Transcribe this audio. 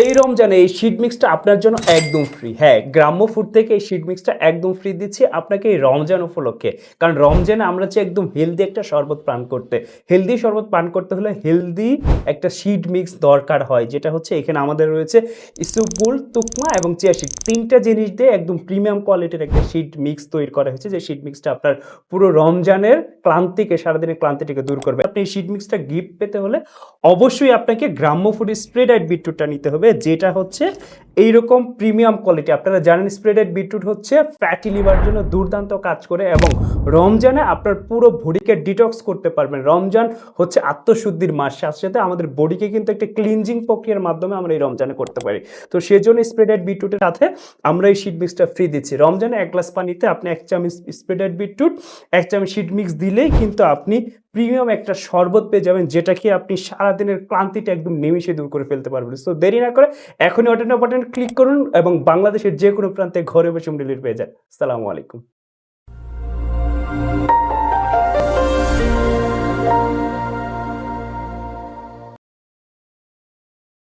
এই রমজানে এই শিট মিক্সটা আপনার জন্য একদম ফ্রি। হ্যাঁ, গ্রাম্য ফুড থেকে এই শিট মিক্সটা একদম ফ্রি দিচ্ছি আপনাকে এই রমজান উপলক্ষে। কারণ রমজানে আমরা চাই একদম হেলদি একটা শরবত পান করতে। হেলদি শরবত পান করতে হলে হেলদি একটা শিট মিক্স দরকার হয়। যেটা হচ্ছে এখানে আমাদের রয়েছে ইসবগুল, তুকমা এবং চিয়া সিড। ৩ টা জিনিস দিয়ে একদম প্রিমিয়াম কোয়ালিটির একটা শিট মিক্স তৈরি করা হয়েছে। যে শিট মিক্সটা আপনার পুরো রমজানের ক্লান্তিকে, সারাদিনের ক্লান্তিটাকে দূর করবে। আপনি এই শিট মিক্সটা গিফট পেতে হলে অবশ্যই আপনাকে গ্রাম্য ফুড স্প্রেড বিটরুটটা নিতে হবে, যেটা হচ্ছে এইরকম প্রিমিয়াম কোয়ালিটি। আপনারা জানেন স্প্রেডেড বিটরুট হচ্ছে ফ্যাটি লিভার জন্য দুর্দান্ত কাজ করে এবং রমজানে আপনার পুরো বডিকে ডিটক্স করতে পারবেন। রমজান হচ্ছে আত্মশুদ্ধির মাস, সাথে সাথে আমাদের বডিকে কিন্তু একটা ক্লিনজিং প্রক্রিয়ার মাধ্যমে আমরা এই রমজানে করতে পারি। তো সেজন্য স্প্রেডেড বিটরুটের সাথে আমরা এই শিট মিক্সটা ফ্রি দিচ্ছি। রমজানে 1 গ্লাস পানিতে আপনি 1 চামচ স্প্রেডেড বিটরুট, 1 চামচ শিট মিক্স দিলেই কিন্তু আপনি প্রিমিয়াম একটা শরবত পেয়ে যাবেন, যেটা খেয়ে আপনি সারাদিনের ক্লান্তিটা একদম নিমিষে দূর করে ফেলতে পারবেন। সো দেরি না করে এখনই অর্ডার নাও বাটনে ক্লিক করুন এবং বাংলাদেশের যে কোনো প্রান্তে ঘরে বসে ডেলিভারি পেয়ে যান। আসসালামু আলাইকুম।